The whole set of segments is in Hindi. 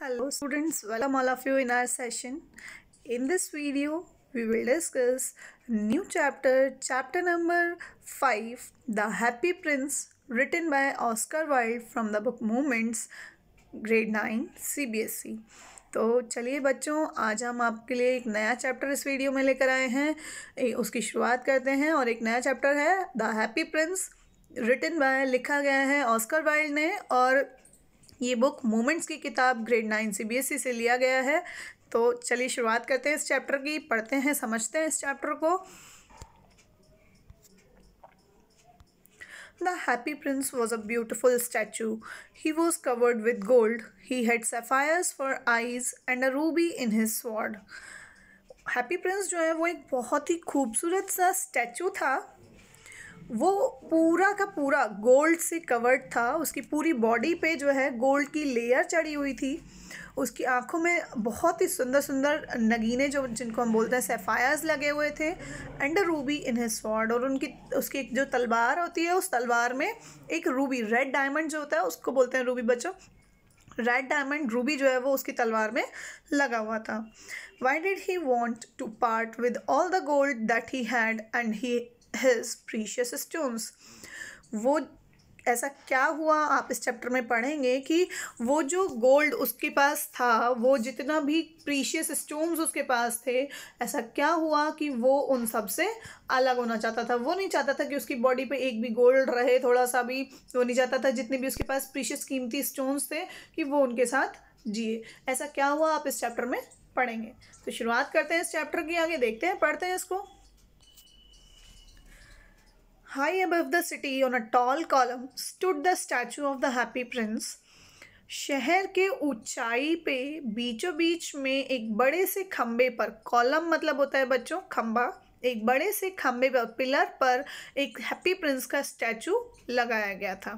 Hello students, welcome all of you in our session. In this video, we will discuss new chapter number 5, The Happy Prince, written by Oscar Wilde from the book Moments, grade 9 CBSE. तो चलिए बच्चों, आज हम आपके लिए एक नया चैप्टर इस वीडियो में लेकर आए हैं। उसकी शुरुआत करते हैं और एक नया चैप्टर है the happy prince, written by, लिखा गया है ऑस्कर वाइल्ड ने, और ये बुक मोमेंट्स की किताब ग्रेड 9 CBSE से लिया गया है। तो चलिए शुरुआत करते हैं इस चैप्टर की, पढ़ते हैं, समझते हैं इस चैप्टर को। The happy prince was a beautiful statue. He was covered with gold. He had sapphires for eyes and a ruby in his sword. Happy Prince जो है वो एक बहुत ही खूबसूरत सा स्टैचू था। वो पूरा का पूरा गोल्ड से कवर्ड था। उसकी पूरी बॉडी पे जो है गोल्ड की लेयर चढ़ी हुई थी। उसकी आंखों में बहुत ही सुंदर सुंदर नगीने जिनको हम बोलते हैं सैफायर्स लगे हुए थे, and a Ruby in his sword, और उसकी जो तलवार होती है उस तलवार में एक रूबी, रेड डायमंड जो होता है उसको बोलते हैं रूबी बच्चों। रेड डायमंड रूबी जो है वो उसकी तलवार में लगा हुआ था। Why did he want to part with all the gold that he had and his precious stones? वो ऐसा क्या हुआ, आप इस चैप्टर में पढ़ेंगे कि वो जो गोल्ड उसके पास था, वो जितना भी प्रीशियस स्टोन्स उसके पास थे, ऐसा क्या हुआ कि वो उन सब से अलग होना चाहता था। वो नहीं चाहता था कि उसकी बॉडी पे एक भी गोल्ड रहे, थोड़ा सा भी। वो नहीं चाहता था जितने भी उसके पास प्रीशियस कीमती स्टोन्स थे कि वो उनके साथ जिए। ऐसा क्या हुआ, आप इस चैप्टर में पढ़ेंगे। तो शुरुआत करते हैं इस चैप्टर की, आगे देखते हैं, पढ़ते हैं इसको। High above the city on a tall column stood the statue of the happy prince. शहर के ऊंचाई पे बीचों बीच में एक बड़े से खम्बे पर, कॉलम मतलब होता है बच्चों खम्बा, एक बड़े से खम्बे पर, पिलर पर एक हैप्पी प्रिंस का स्टैचू लगाया गया था।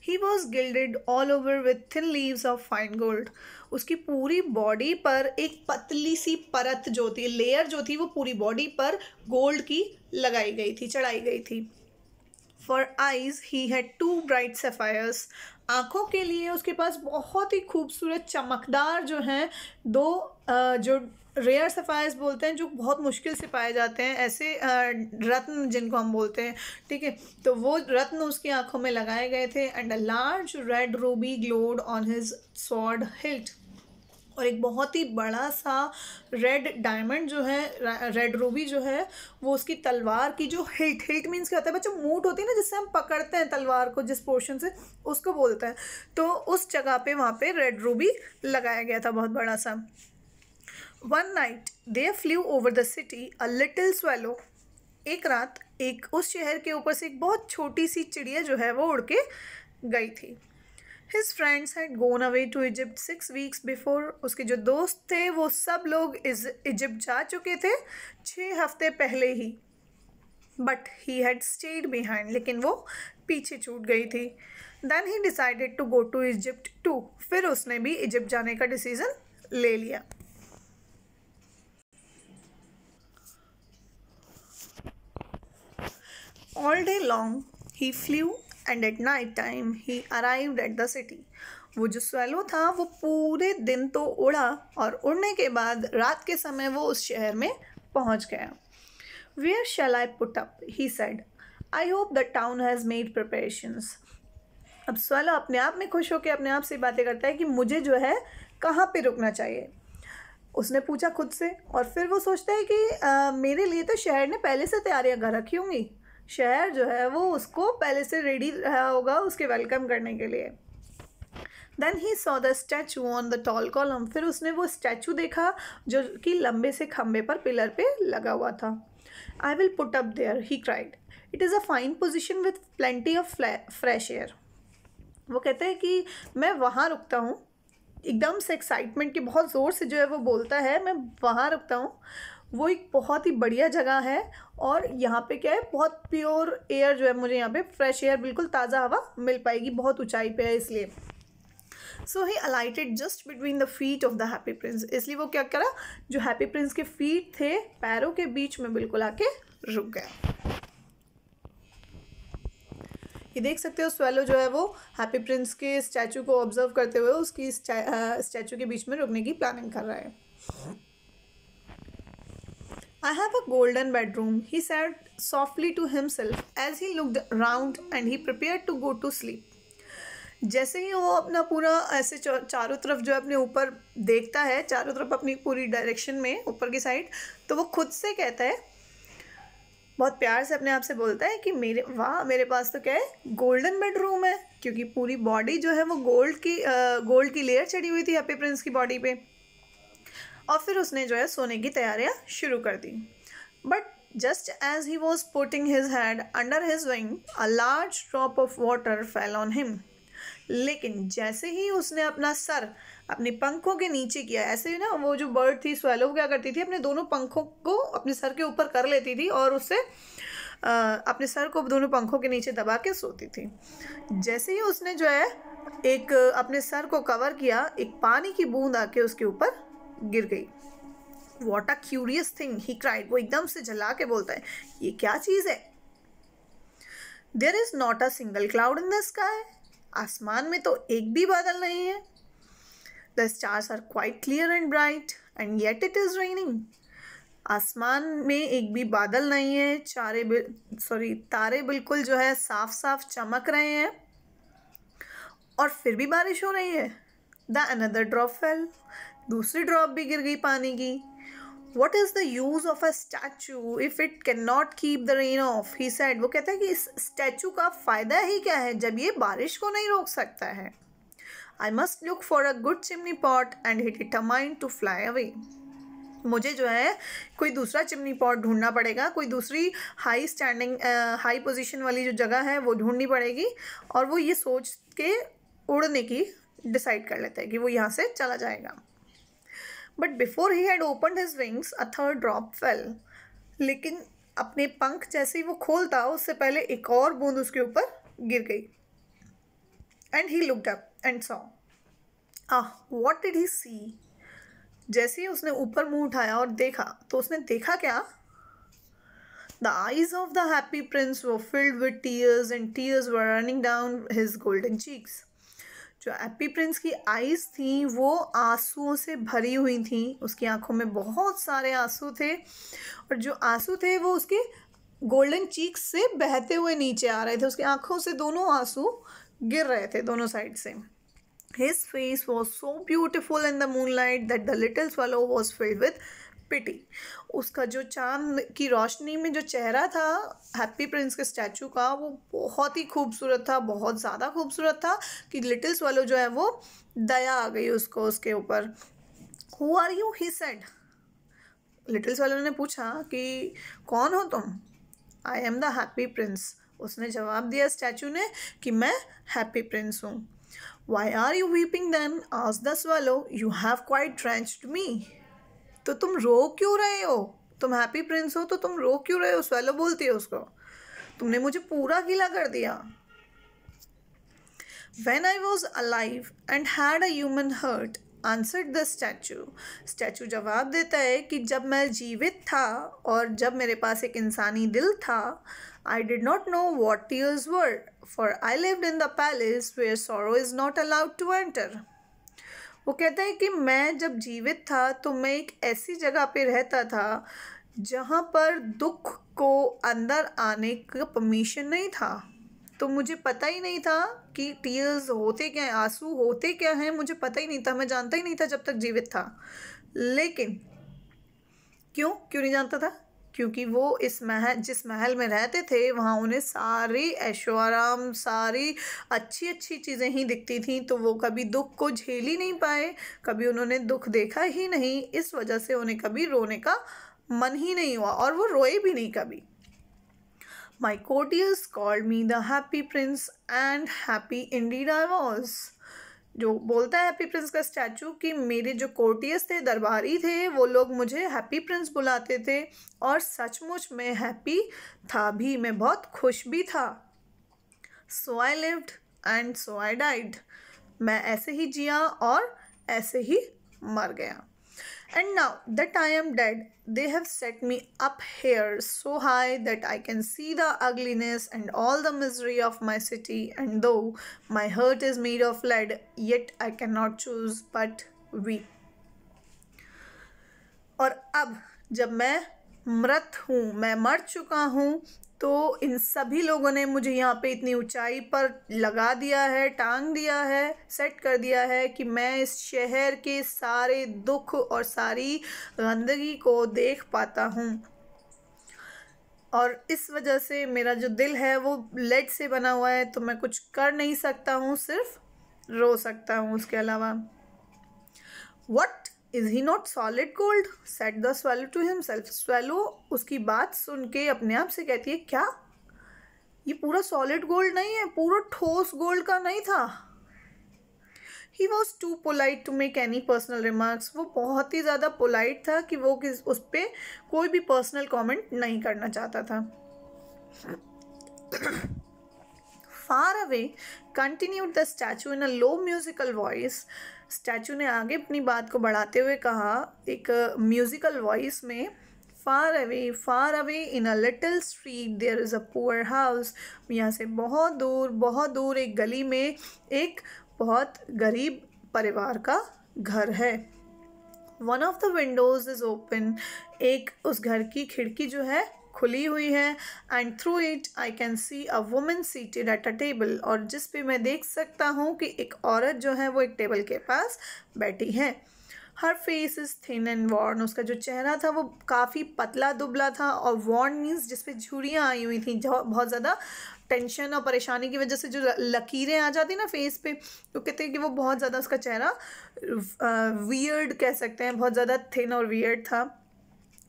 He was gilded all over with thin leaves of fine gold. उसकी पूरी बॉडी पर एक पतली सी परत जो थी, लेयर जो थी, वो पूरी बॉडी पर गोल्ड की लगाई गई थी, चढ़ाई गई थी। For eyes he had two bright sapphires. आँखों के लिए उसके पास बहुत ही खूबसूरत चमकदार जो हैं दो जो रेयर सफ़ायर्स बोलते हैं, जो बहुत मुश्किल से पाए जाते हैं, ऐसे रत्न जिनको हम बोलते हैं, ठीक है। तो वो रत्न उसकी आँखों में लगाए गए थे। And a large red Ruby glowed on his sword hilt, और एक बहुत ही बड़ा सा रेड डायमंड जो है, रेड रूबी जो है, वो उसकी तलवार की जो हिल्ट मीन्स क्या होता है बच्चों, मूठ होती है ना जिससे हम पकड़ते हैं तलवार को, जिस पोर्शन से, उसको बोलते हैं। तो उस जगह पे वहाँ पे रेड रूबी लगाया गया था, बहुत बड़ा सा। One night there flew over the city a little swallow. एक रात एक उस शहर के ऊपर से एक बहुत छोटी सी चिड़िया जो है वो उड़ के गई थी। His friends had gone away to Egypt 6 weeks before. उसके जो दोस्त थे वो सब लोग इजिप्ट जा चुके थे 6 हफ्ते पहले ही। But he had stayed behind. लेकिन वो पीछे छूट गई थी। Then he decided to go to Egypt too. फिर उसने भी इजिप्ट जाने का डिसीजन ले लिया। All day long he flew and at night time he arrived at the city. वो जो swallow था वो पूरे दिन तो उड़ा, और उड़ने के बाद रात के समय वो उस शहर में पहुंच गया। Where shall I put up? He said. I hope the town has made preparations. अब swallow अपने आप में खुश होकर अपने आप से बातें करता है कि मुझे जो है कहाँ पे रुकना चाहिए। उसने पूछा खुद से, और फिर वो सोचता है कि मेरे लिए तो शहर ने पहले से तैयारियां कर रखी होंगी। शहर जो है वो उसको पहले से रेडी रहा होगा उसके वेलकम करने के लिए। Then he saw the statue on the tall column. फिर उसने वो स्टैचू देखा जो कि लंबे से खम्बे पर, पिलर पे लगा हुआ था। I will put up there, he cried. It is a fine position with plenty of fresh air. वो कहते हैं कि मैं वहाँ रुकता हूँ, एकदम से एक्साइटमेंट के बहुत ज़ोर से जो है वो बोलता है, मैं वहाँ रुकता हूँ। वो एक बहुत ही बढ़िया जगह है, और यहाँ पे क्या है, बहुत प्योर एयर जो है, मुझे यहाँ पे फ्रेश एयर, बिल्कुल ताज़ा हवा मिल पाएगी, बहुत ऊंचाई पे है इसलिए। So he alighted just between the feet of the happy prince. इसलिए वो क्या करा, जो हैप्पी प्रिंस के फीट थे पैरों के बीच में बिल्कुल आके रुक गया. ये देख सकते हो स्वेलो जो है वो हैप्पी प्रिंस के स्टैचू को ऑब्जर्व करते हुए उसकी स्टैचू के बीच में रुकने की प्लानिंग कर रहा है. I have a golden bedroom, he said softly to himself as he looked round and he prepared to go to sleep. जैसे ही वो अपना पूरा ऐसे चारों तरफ जो अपने ऊपर देखता है, चारों तरफ अपनी पूरी डायरेक्शन में ऊपर की साइड, तो वो खुद से कहता है, बहुत प्यार से अपने आप से बोलता है कि मेरे पास तो क्या है, गोल्डन बेडरूम है, क्योंकि पूरी बॉडी जो है वो गोल्ड की लेयर चढ़ी हुई थी हैप्पी प्रिंस की बॉडी पे. और फिर उसने जो है सोने की तैयारियां शुरू कर दी. But just as he was putting his head under his wing a large drop of water fell on him. लेकिन जैसे ही उसने अपना सर अपने पंखों के नीचे किया, ऐसे ही ना वो जो बर्ड थी स्वेलो क्या करती थी, अपने दोनों पंखों को अपने सर के ऊपर कर लेती थी और उससे अपने सर को दोनों पंखों के नीचे दबा के सोती थी. जैसे ही उसने जो है एक अपने सर को कवर किया, एक पानी की बूंद आके उसके ऊपर गिर गई. What a curious thing, he cried. वो एकदम से झल्ला के बोलता है, ये क्या चीज़ है? There is not a single cloud in the sky. आसमान में तो एक भी बादल नहीं है. The stars are quite clear and bright, and yet it is raining. आसमान में एक भी बादल नहीं है, तारे बिल्कुल जो है साफ साफ चमक रहे हैं और फिर भी बारिश हो रही है. The another drop fell. दूसरी ड्रॉप भी गिर गई पानी की. What is the use of a statue if it cannot keep the rain off? He said. वो कहता है कि इस स्टैचू का फ़ायदा ही क्या है जब ये बारिश को नहीं रोक सकता है. I must look for a good chimney pot and he determined to fly away. मुझे जो है कोई दूसरा चिमनी पॉट ढूंढना पड़ेगा, कोई दूसरी हाई पोजीशन वाली जो जगह है वो ढूंढनी पड़ेगी, और वो ये सोच के उड़ने की डिसाइड कर लेता है कि वो यहाँ से चला जाएगा. But before he had opened his wings a third drop fail. लेकिन अपने पंख जैसे ही वो खोलता उससे पहले एक और बूंद उसके ऊपर गिर गई. And he looked up and saw. What did he see? जैसे ही उसने ऊपर मुंह उठाया और देखा तो उसने देखा क्या? The eyes of the happy Prince were filled with tears and tears were running down his golden cheeks. जो हैप्पी प्रिंस की आईज थी वो आंसुओं से भरी हुई थी. उसकी आंखों में बहुत सारे आंसू थे और जो आंसू थे वो उसके गोल्डन चीक्स से बहते हुए नीचे आ रहे थे. उसकी आंखों से दोनों आंसू गिर रहे थे दोनों साइड से. His face was so beautiful in the moonlight that the little swallow was filled with pity. उसका जो चांद की रोशनी में जो चेहरा था हैप्पी प्रिंस के स्टैचू का वो बहुत ही खूबसूरत था, बहुत ज़्यादा खूबसूरत था कि लिटिल स्वैलो जो है वो दया आ गई उसको उसके ऊपर. Who are you? he said. Little swallow ने पूछा कि कौन हो तुम? I am the happy prince. उसने जवाब दिया स्टैचू ने कि मैं हैप्पी प्रिंस हूँ. Why are you weeping then? asked the swallow. You have quite drenched me. तो तुम रो क्यों रहे हो? तुम हैप्पी प्रिंस हो तो तुम रो क्यों रहे हो? स्वेलो बोलती है उसको, तुमने मुझे पूरा गीला कर दिया. When I was alive and had a human heart, answered the statue. Statue जवाब देता है कि जब मैं जीवित था और जब मेरे पास एक इंसानी दिल था, I did not know what tears were, for I lived in the palace where sorrow is not allowed to enter. वो कहता है कि मैं जब जीवित था तो मैं एक ऐसी जगह पे रहता था जहाँ पर दुख को अंदर आने का परमिशन नहीं था. तो मुझे पता ही नहीं था कि टीयर्स होते क्या हैं, आंसू होते क्या हैं, मुझे पता ही नहीं था, मैं जानता ही नहीं था जब तक जीवित था. लेकिन क्यों नहीं जानता था? क्योंकि वो जिस महल में रहते थे वहाँ उन्हें सारी ऐशो आराम, सारी अच्छी अच्छी चीज़ें ही दिखती थीं. तो वो कभी दुख को झेल ही नहीं पाए, कभी उन्होंने दुख देखा ही नहीं. इस वजह से उन्हें कभी रोने का मन ही नहीं हुआ और वो रोए भी नहीं कभी. My courtiers called me the happy prince and happy indeed I was. जो बोलता है हैप्पी प्रिंस का स्टैचू कि मेरे जो कोर्टियस थे, दरबारी थे, वो लोग मुझे हैप्पी प्रिंस बुलाते थे और सचमुच मैं हैप्पी था भी, मैं बहुत खुश भी था. So I lived and so I died. मैं ऐसे ही जिया और ऐसे ही मर गया. And now that I am dead, they have set me up here so high that I can see the ugliness and all the misery of my city. And though my heart is made of lead, yet I cannot choose but weep. और अब जब मैं मृत हूँ, मैं मर चुका हूँ, तो इन सभी लोगों ने मुझे यहाँ पे इतनी ऊंचाई पर लगा दिया है, टांग दिया है, सेट कर दिया है कि मैं इस शहर के सारे दुख और सारी गंदगी को देख पाता हूँ। और इस वजह से मेरा जो दिल है वो लेड से बना हुआ है, तो मैं कुछ कर नहीं सकता हूँ, सिर्फ रो सकता हूँ उसके अलावा। What? Is he not solid gold? said the swallow to himself. Swallow उसकी बात सुन के अपने आप से कहती है, क्या ये पूरा सॉलिड गोल्ड नहीं है, पूरा ठोस गोल्ड का नहीं था। He was too polite to make any personal remarks. वो बहुत ही ज़्यादा पोलाइट था कि वो उस पर कोई भी पर्सनल कमेंट नहीं करना चाहता था। Far away, continued the statue in a low musical voice. Statue ने आगे अपनी बात को बढ़ाते हुए कहा एक म्यूजिकल वॉइस में, far away in a little street there is a poor house. यहाँ से बहुत दूर एक गली में एक बहुत गरीब परिवार का घर है। One of the Windows is open, एक उस घर की खिड़की जो है खुली हुई है। And through it I can see a woman seated at a table, और जिस पे मैं देख सकता हूँ कि एक औरत जो है वो एक टेबल के पास बैठी है। Her face is thin and worn, उसका जो चेहरा था वो काफ़ी पतला दुबला था, और वॉर्न मीन्स जिस पे झुर्रियाँ आई हुई थी, बहुत ज़्यादा टेंशन और परेशानी की वजह से जो लकीरें आ जाती ना फेस पे, तो कहते हैं कि वो बहुत ज़्यादा उसका चेहरा वियर्ड कह सकते हैं, बहुत ज़्यादा थिन और वियर्ड था।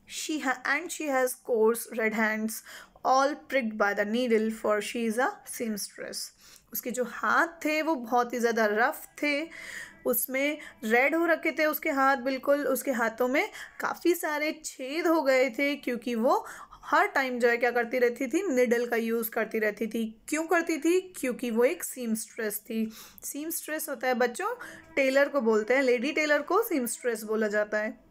she has coarse red hands all pricked by the needle, for she is a seamstress. उसके जो हाथ थे वो बहुत ही ज़्यादा रफ थे, उसमें रेड हो रखे थे उसके हाथ, बिल्कुल उसके हाथों में काफ़ी सारे छेद हो गए थे, क्योंकि वो हर टाइम जो है क्या करती रहती थी, निडल का यूज़ करती रहती थी। क्यों करती थी? क्योंकि वो एक सीमस्ट्रेस थी। सीमस्ट्रेस होता है बच्चों, टेलर को बोलते हैं, लेडी टेलर को सीमस्ट्रेस बोला जाता है।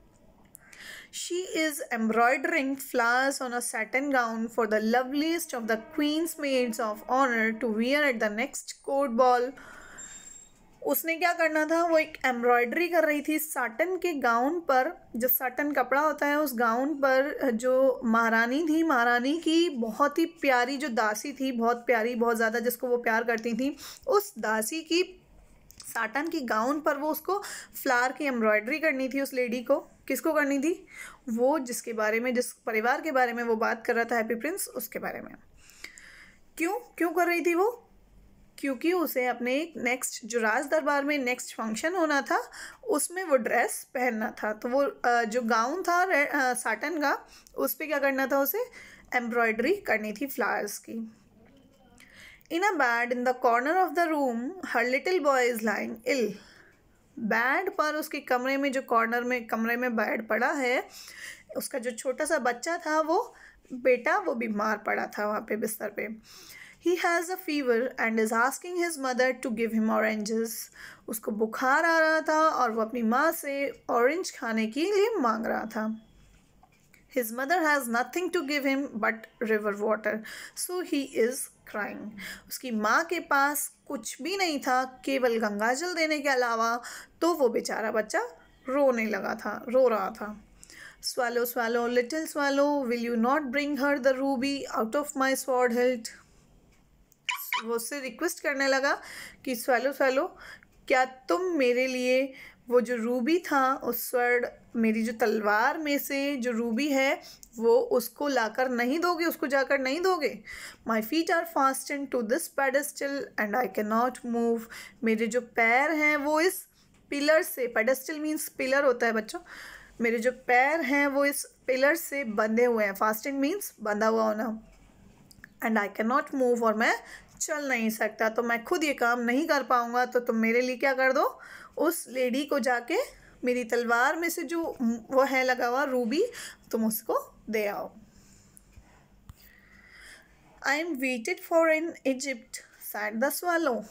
She is embroidering flowers on a satin gown for the loveliest of the queen's maids of honor to wear at the next court ball. उसने क्या करना था, वो एक एम्ब्रॉयडरी कर रही थी साटन के गाउन पर। जो साटन कपड़ा होता है उस गाउन पर जो महारानी थी, महारानी की बहुत ही प्यारी जो दासी थी, बहुत प्यारी, बहुत ज़्यादा जिसको वो प्यार करती थी, उस दासी की साटन की गाउन पर वो उसको फ्लावर की एम्ब्रॉयडरी करनी थी। उस लेडी को किसको करनी थी? वो जिसके बारे में, जिस परिवार के बारे में वो बात कर रहा था, हैप्पी प्रिंस, उसके बारे में। क्यों कर रही थी वो? क्योंकि उसे अपने नेक्स्ट जो राज दरबार में नेक्स्ट फंक्शन होना था उसमें वो ड्रेस पहनना था। तो वो जो गाउन था साटन का, उस पर क्या करना था, उसे एम्ब्रॉयडरी करनी थी फ्लावर्स की। In a bed in the corner of the room, her little boy is lying ill. Bed पर उसके कमरे में, जो कॉर्नर में कमरे में बेड पड़ा है, उसका जो छोटा सा बच्चा था, वो बेटा, वो बीमार पड़ा था वहाँ पे बिस्तर पे। He has a fever and is asking his mother to give him oranges. उसको बुखार आ रहा था और वो अपनी माँ से ऑरेंज खाने के लिए मांग रहा था। His mother has nothing to give him but river water, so he is crying. उसकी माँ के पास कुछ भी नहीं था, केवल गंगाजल देने के अलावा, तो वो बेचारा बच्चा रोने लगा था, रो रहा था। Swallow, swallow, little swallow, will you not bring her the ruby out of my sword hilt? वो उससे रिक्वेस्ट करने लगा कि swallow, swallow, क्या तुम मेरे लिए वो जो रूबी था, उस स्वर्ण, मेरी जो तलवार में से जो रूबी है, वो उसको लाकर नहीं दोगे, उसको जाकर नहीं दोगे? My feet are fastened to this pedestal and I can not move. मेरे जो पैर हैं वो इस पिलर से, पेडेस्टल मीन्स पिलर होता है बच्चों, मेरे जो पैर हैं वो इस पिलर से बंधे हुए हैं। फास्टेंड मीन्स बंधा हुआ होना। And I can not move, और मैं चल नहीं सकता, तो मैं खुद ये काम नहीं कर पाऊँगा, तो तुम मेरे लिए क्या कर दो, उस लेडी को जाके मेरी तलवार में से जो वो है लगा हुआ रूबी, तुम उसको दे आओ। आई am waited for in Egypt sad the swallow.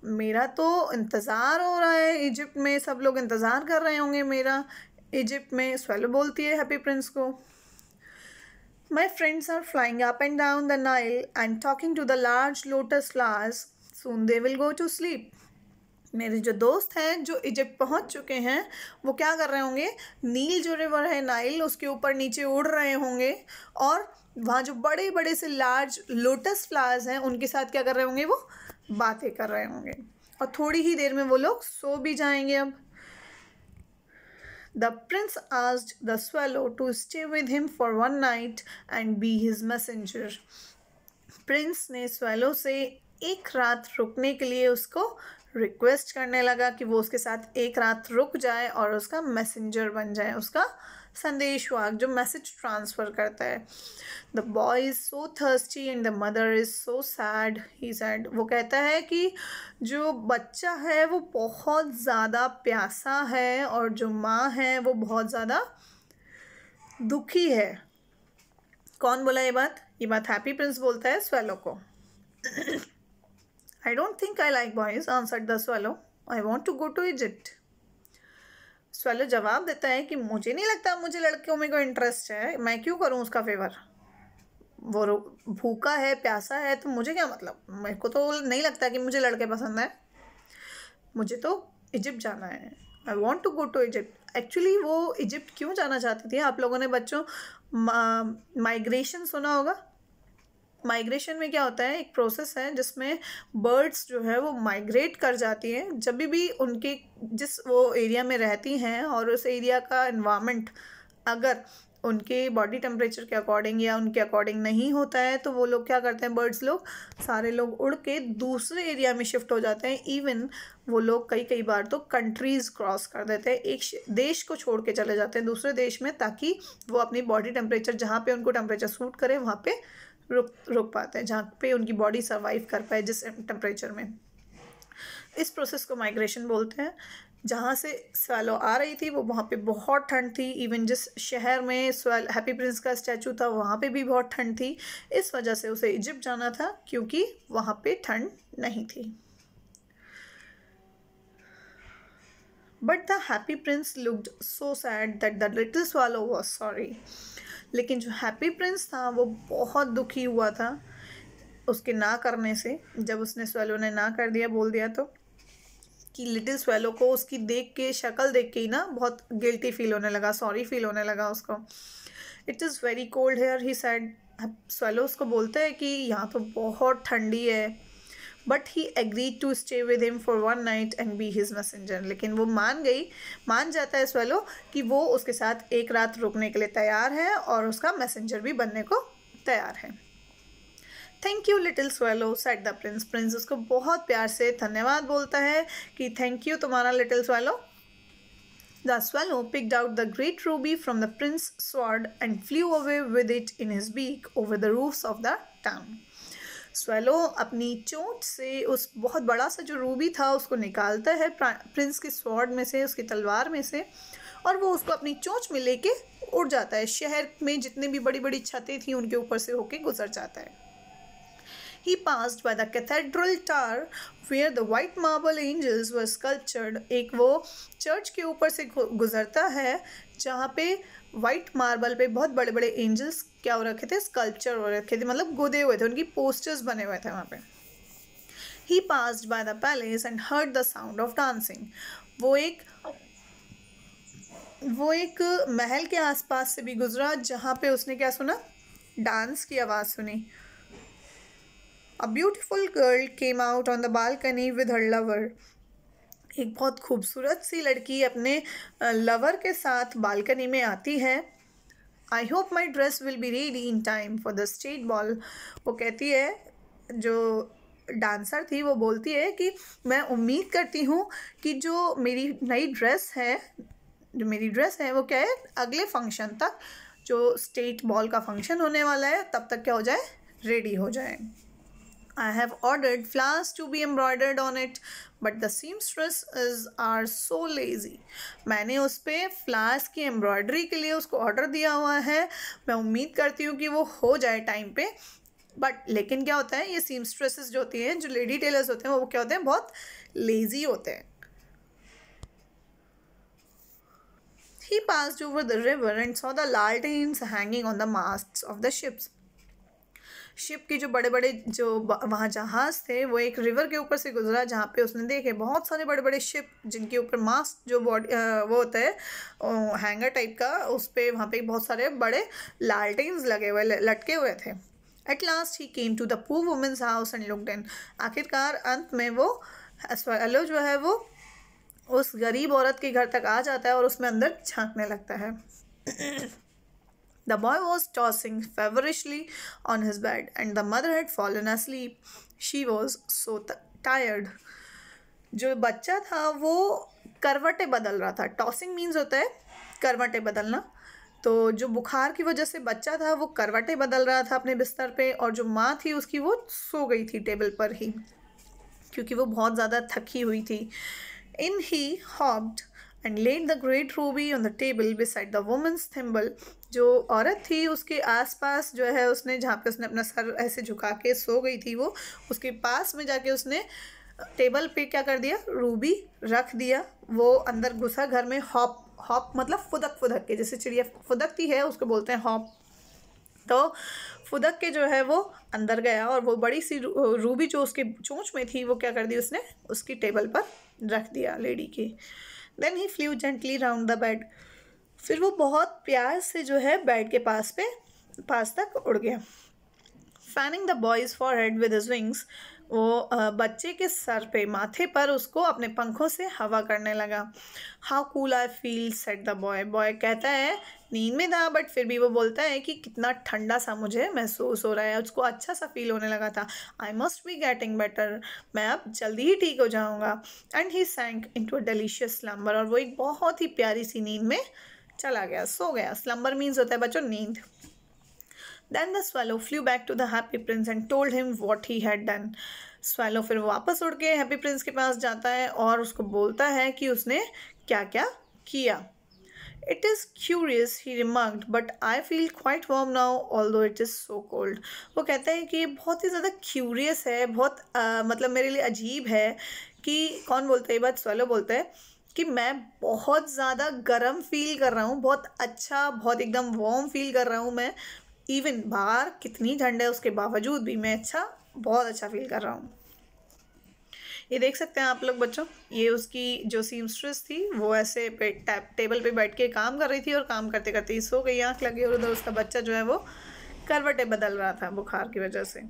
मेरा तो इंतज़ार हो रहा है, इजिप्ट में सब लोग इंतज़ार कर रहे होंगे मेरा, इजिप्ट में स्वेलो बोलती है हैप्पी प्रिंस को, My friends are flying up and down the Nile and talking to the large lotus flowers. Soon they will go to sleep. मेरे जो दोस्त हैं जो इजिप्ट पहुंच चुके हैं वो क्या कर रहे होंगे, नील जो रिवर है नाइल उसके ऊपर नीचे उड़ रहे होंगे और वहाँ जो बड़े बड़े से लार्ज लोटस फ्लावर्स हैं उनके साथ क्या कर रहे होंगे, वो बातें कर रहे होंगे और थोड़ी ही देर में वो लोग सो भी जाएंगे। अब The prince asked the swallow to stay with him for one night and be his messenger. Prince ने swallow से एक रात रुकने के लिए उसको रिक्वेस्ट करने लगा कि वो उसके साथ एक रात रुक जाए और उसका मैसेंजर बन जाए, उसका संदेशवाहक जो मैसेज ट्रांसफ़र करता है। The boy is so thirsty and the mother is so sad, he sad. वो कहता है कि जो बच्चा है वो बहुत ज़्यादा प्यासा है और जो माँ है वो बहुत ज़्यादा दुखी है। कौन बोला ये बात? ये बात हैप्पी प्रिंस बोलता है स्वेलो को। I don't think I like boys, answered the swallow. I want to go to Egypt. swallow जवाब देता है कि मुझे नहीं लगता मुझे लड़कों में कोई इंटरेस्ट है, मैं क्यों करूं उसका फेवर। वो भूखा है, प्यासा है, तो मुझे क्या मतलब, मेरे को तो नहीं लगता कि मुझे लड़के पसंद है, मुझे तो इजिप्ट जाना है। I want to go to Egypt. Actually वो इजिप्ट क्यों जाना चाहती थी? आप लोगों ने बच्चों माइग्रेशन सुना होगा। माइग्रेशन में क्या होता है, एक प्रोसेस है जिसमें बर्ड्स जो है वो माइग्रेट कर जाती हैं जब भी उनके जिस वो एरिया में रहती हैं और उस एरिया का एनवायरनमेंट अगर उनके बॉडी टेम्परेचर के अकॉर्डिंग या उनके अकॉर्डिंग नहीं होता है तो वो लोग क्या करते हैं, बर्ड्स लोग सारे लोग उड़ के दूसरे एरिया में शिफ्ट हो जाते हैं। इवन वो लोग कई बार तो कंट्रीज़ क्रॉस कर देते हैं, एक देश को छोड़ के चले जाते हैं दूसरे देश में, ताकि वो अपनी बॉडी टेम्परेचर जहाँ पे उनको टेम्परेचर सूट करे वहाँ पे रुक पाते हैं, जहाँ पे उनकी बॉडी सर्वाइव कर पाए जिस टेम्परेचर में। इस प्रोसेस को माइग्रेशन बोलते हैं। जहाँ से स्वैलो आ रही थी वो वहाँ पे बहुत ठंड थी। इवन जिस शहर में हैप्पी प्रिंस का स्टैचू था वहाँ पे भी बहुत ठंड थी। इस वजह से उसे इजिप्ट जाना था क्योंकि वहाँ पे ठंड नहीं थी। But the happy Prince looked so sad that the little swallow was sorry. लेकिन जो हैप्पी प्रिंस था वो बहुत दुखी हुआ था उसके ना करने से। जब उसने स्वैलो ने ना कर दिया, बोल दिया तो कि लिटिल स्वैलो को उसकी देख के, शक्ल देख के ही ना बहुत गिल्टी फील होने लगा, सॉरी फील होने लगा उसको। It is very cold here, he said. Swallow उसको बोलता है कि यहाँ तो बहुत ठंडी है। But he agreed to stay with him for one night and be his messenger. लेकिन वो मान जाता है स्वैलो कि वो उसके साथ एक रात रुकने के लिए तैयार है और उसका मैसेंजर भी बनने को तैयार है। Thank you little swallow, said the Prince. Prince उसको बहुत प्यार से धन्यवाद बोलता है कि थैंक यू तुम्हारा little swallow. The swallow picked out the great ruby from the prince's sword and flew away with it in his beak over the roofs of the town. Swallow अपनी चोंच से उस बहुत बड़ा सा जो रूबी था उसको निकालता है प्रिंस के स्वॉर्ड में से, उसकी तलवार में से, और वो उसको अपनी चोंच में लेके उड़ जाता है। शहर में जितने भी बड़ी बड़ी छतें थी उनके ऊपर से होके गुजर जाता है। He passed by the cathedral tower where the white marble angels were sculptured. एक वो चर्च के ऊपर से गुजरता है जहाँ पे वाइट मार्बल पे बहुत बड़े बड़े एंजल्स क्या हो रखे थे, स्कल्पचर हो रखे थे, मतलब गुदे हुए थे, उनकी पोस्टर्स बने हुए थे वहाँ पे। He passed by the palace and heard the sound of dancing. वो एक महल के आसपास से भी गुजरा जहाँ पे उसने क्या सुना, डांस की आवाज़ सुनी। A beautiful girl came out on the balcony with her lover. एक बहुत खूबसूरत सी लड़की अपने लवर के साथ बालकनी में आती है। I hope my dress will be ready in time for the state ball. वो कहती है, जो डांसर थी वो बोलती है कि मैं उम्मीद करती हूँ कि जो मेरी ड्रेस है वो क्या है, अगले फंक्शन तक, जो स्टेट बॉल का फंक्शन होने वाला है तब तक क्या हो जाए, रेडी हो जाए। I have ordered flowers to be embroidered on it, but the seamstresses are so lazy. मैंने उस पर फ्लावर्स की एम्ब्रॉयडरी के लिए उसको ऑर्डर दिया हुआ है, मैं उम्मीद करती हूँ कि वो हो जाए टाइम पे। बट लेकिन क्या होता है, ये सीमस्ट्रेसेस जो होती हैं, जो लेडी टेलर्स होते हैं, वो क्या होते हैं, बहुत लेज़ी होते हैं। He passed over the river and saw the lanterns hanging on the masts of the ships. Ship की जो बड़े बड़े जो वहाँ जहाज़ थे वो एक रिवर के ऊपर से गुजरा, जहाँ पे उसने देखे बहुत सारे बड़े बड़े शिप जिनके ऊपर मास्ट जो बॉडी वो होता है हैंगर टाइप का, उस पर वहाँ पे बहुत सारे बड़े लालटेन्स लगे हुए लटके हुए थे. At last he came to the poor women's house and looked in. आखिरकार अंत में वो स्वैलो जो है वो उस गरीब औरत के घर तक आ जाता है और उसमें अंदर झांकने लगता है. The boy was tossing feverishly on his bed, and the mother had fallen asleep. She was so tired. जो बच्चा था वो करवटें बदल रहा था. टॉसिंग मीन्स होता है करवटें बदलना. तो जो बुखार की वजह से बच्चा था वो करवटें बदल रहा था अपने बिस्तर पे, और जो माँ थी उसकी वो सो गई थी टेबल पर ही, क्योंकि वो बहुत ज़्यादा थकी हुई थी. In he hopped and laid the great ruby on the table beside the woman's thimble. जो औरत थी उसके आसपास जो है उसने, जहाँ पे उसने अपना सर ऐसे झुका के सो गई थी, वो उसके पास में जाके उसने टेबल पे क्या कर दिया, रूबी रख दिया. वो अंदर घुसा घर में. हॉप हॉप मतलब फुदक फुदक के, जैसे चिड़िया फुदकती है उसको बोलते हैं हॉप. तो फुदक के जो है वो अंदर गया और वो बड़ी सी रूबी जो उसके चोंच में थी वो क्या कर दी, उसने उसकी टेबल पर रख दिया लेडी की. Then he flew gently round the bed. फिर वो बहुत प्यार से जो है बेड के पास तक उड़ गया. Fanning the boys forehead with his wings. वो बच्चे के सर पे, माथे पर उसको अपने पंखों से हवा करने लगा. How cool I feel said the boy. Boy कहता है नींद में था बट फिर भी वो बोलता है कि कितना ठंडा सा मुझे महसूस हो रहा है. उसको अच्छा सा फील होने लगा था. I must be getting better. मैं अब जल्दी ही ठीक हो जाऊँगा. And he sank into a delicious slumber. और वो एक बहुत ही प्यारी सी नींद में चला गया, सो गया. स्लम्बर मीन्स होता है बच्चों नींद. Then the swallow flew back to the happy prince and told him what he had done. Swallow फिर वापस उड़ के हैप्पी प्रिंस के पास जाता है और उसको बोलता है कि उसने क्या क्या किया. It is curious, he remarked, but I feel quite warm now, although it is so cold. वो कहता है कि ये बहुत ही ज़्यादा क्यूरियस है, बहुत मतलब मेरे लिए अजीब है कि कौन बोलता है ये बात, स्वैलो बोलता है कि मैं बहुत ज़्यादा गर्म फील कर रहा हूँ, बहुत अच्छा, बहुत एकदम वार्म फील कर रहा हूँ मैं. इवन बाहर कितनी ठंड है उसके बावजूद भी मैं बहुत अच्छा फील कर रहा हूँ. ये देख सकते हैं आप लोग बच्चों, ये उसकी जो सीमस्ट्रेस थी वो ऐसे टेबल पे बैठ के काम कर रही थी और काम करते करते ही सो गई, आँख लगी, और उधर उसका बच्चा जो है वो करवटें बदल रहा था बुखार की वजह से.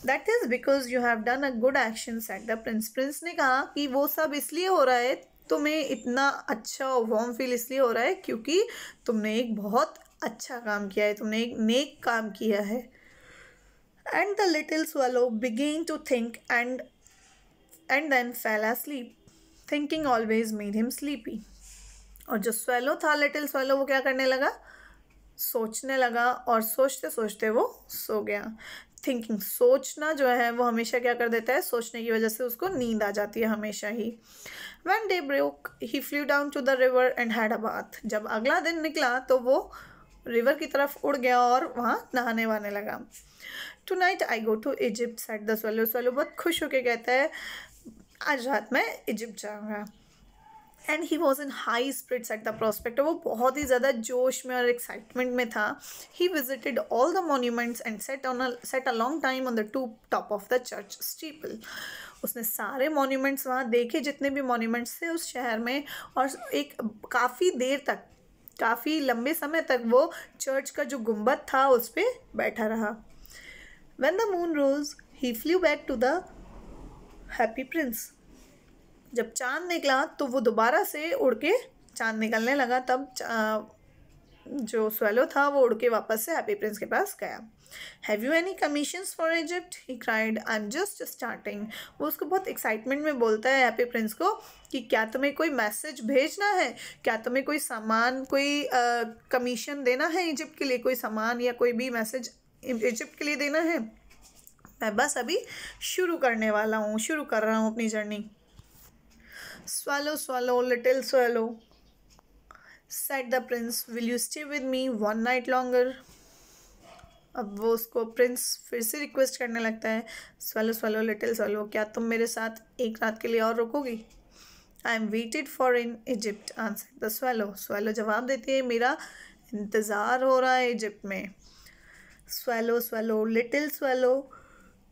That is because you have done a good action said the Prince. Prince ने कहा कि वो सब इसलिए हो रहा है, तुम्हें इतना अच्छा वार्म फील इसलिए हो रहा है क्योंकि तुमने एक बहुत अच्छा काम किया है, तुमने एक नेक काम किया है. And the little swallow began to think and then fell asleep. Thinking always made him sleepy. और जो swallow था, लिटिल swallow, वो क्या करने लगा, सोचने लगा, और सोचते सोचते वो सो गया. थिंकिंग, सोचना जो है वो हमेशा क्या कर देता है, सोचने की वजह से उसको नींद आ जाती है हमेशा ही. When day broke, he flew down to the river and had a bath. जब अगला दिन निकला तो वो रिवर की तरफ उड़ गया और वहाँ नहाने वाने लगा. Tonight I go to Egypt said the swallow. swallow बहुत खुश होकर कहता है आज रात मैं इजिप्ट जाऊँगा. And he was in high spirits at the prospect. वो बहुत ही ज़्यादा जोश में और एक्साइटमेंट में था. He visited all the monuments and set a long time on the top of the church steeple. उसने सारे मॉन्यूमेंट्स वहाँ देखे, जितने भी मॉन्यूमेंट्स थे उस शहर में, और एक काफ़ी देर तक, काफ़ी लंबे समय तक वो चर्च का जो गुंबद था उस पर बैठा रहा. When the moon rose, he flew back to the happy prince. जब चांद निकला तो वो दोबारा से उड़ के, चांद निकलने लगा तब जो swallow था वो उड़ के वापस से हैप्पी प्रिंस के पास गया. Have you any commissions for Egypt? He cried. I'm just starting. वो उसको बहुत एक्साइटमेंट में बोलता है हैप्पी प्रिंस को कि क्या तुम्हें कोई मैसेज भेजना है, क्या तुम्हें कोई सामान, कोई कमीशन देना है इजिप्ट के लिए, कोई सामान या कोई भी मैसेज इजिप्ट के लिए देना है. मैं बस अभी शुरू करने वाला हूँ, शुरू कर रहा हूँ अपनी journey. Swallow, swallow, little swallow, said the prince, will you stay with me one night longer? अब वो उसको प्रिंस फिर से रिक्वेस्ट करने लगता है, swallow, swallow, little swallow, क्या तुम मेरे साथ एक रात के लिए और रुकोगी? I am waited for in Egypt, answered the swallow. swallow जवाब देती है मेरा इंतज़ार हो रहा है इजिप्ट में. swallow, swallow, little swallow,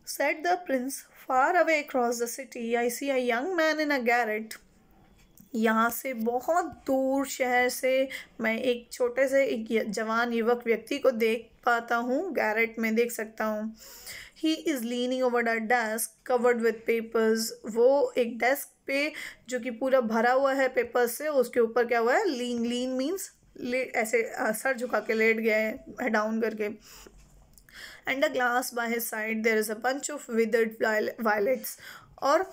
said the prince, far away across the city I see a young man in a garret. यहाँ से बहुत दूर शहर से मैं एक छोटे से एक जवान युवक व्यक्ति को देख पाता हूँ, गैरेट में देख सकता हूँ. He is leaning over the desk covered with papers. वो एक डेस्क पे जो कि पूरा भरा हुआ है पेपर्स से, उसके ऊपर क्या हुआ है, लीन. लीन मीन्स ऐसे सर झुका के लेट गए हैं, डाउन करके. And a glass by his side there is a bunch of withered violets. और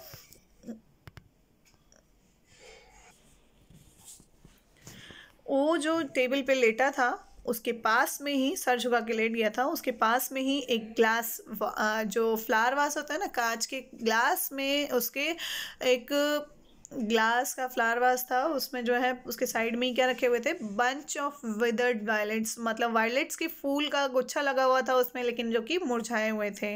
वो जो टेबल पे लेटा था उसके पास में ही, सर झुका के लेट गया था, उसके पास में ही एक ग्लास, जो फ्लावर वास होता है ना, कांच के ग्लास में उसके एक ग्लास का फ्लावर वास था, उसमें जो है उसके साइड में ही क्या रखे हुए थे, बंच ऑफ विदर्ड वायलेट्स, मतलब वायलेट्स के फूल का गुच्छा लगा हुआ था उसमें, लेकिन जो कि मुरझाए हुए थे.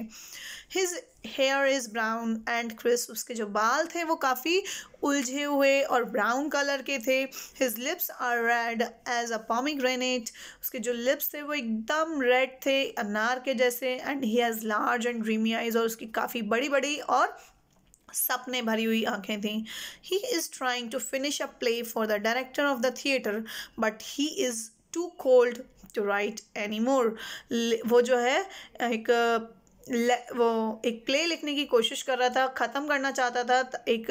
His here is brown and crisp. उसके जो बाल थे वो काफ़ी उलझे हुए और ब्राउन कलर के थे. His lips are red as a pomegranate. उसके जो लिप्स थे वो एकदम रेड थे, अनार के जैसे. And he has large and dreamy eyes. और उसकी काफ़ी बड़ी बड़ी और सपने भरी हुई आंखें थीं. He is trying to finish a play for the director of the theatre but he is too cold to write any more. वो जो है वो एक प्ले लिखने की कोशिश कर रहा था, ख़त्म करना चाहता था एक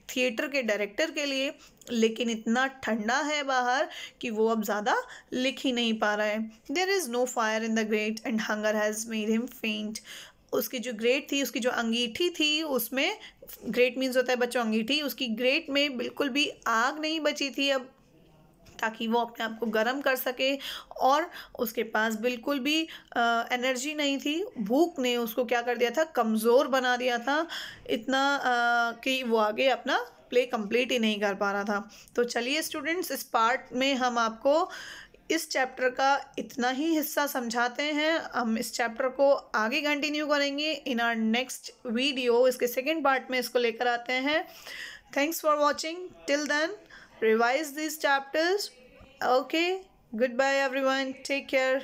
थिएटर के डायरेक्टर के लिए, लेकिन इतना ठंडा है बाहर कि वो अब ज़्यादा लिख ही नहीं पा रहा है. There is no fire in the grate and hunger has made him faint. उसकी जो ग्रेट थी, उसकी जो अंगीठी थी, उसमें, ग्रेट मीन्स होता है बच्चों अंगीठी, उसकी ग्रेट में बिल्कुल भी आग नहीं बची थी अब, ताकि वो अपने आप को गर्म कर सके. और उसके पास बिल्कुल भी एनर्जी नहीं थी. भूख ने उसको क्या कर दिया था, कमज़ोर बना दिया था इतना कि वो आगे अपना प्ले कंप्लीट ही नहीं कर पा रहा था. तो चलिए स्टूडेंट्स, इस पार्ट में हम आपको इस चैप्टर का इतना ही हिस्सा समझाते हैं. हम इस चैप्टर को आगे कंटिन्यू करेंगे इन आवर नेक्स्ट वीडियो. इसके सेकेंड पार्ट में इसको लेकर आते हैं. Thanks for watching. Till then revise these chapters. Okay, goodbye everyone, take care.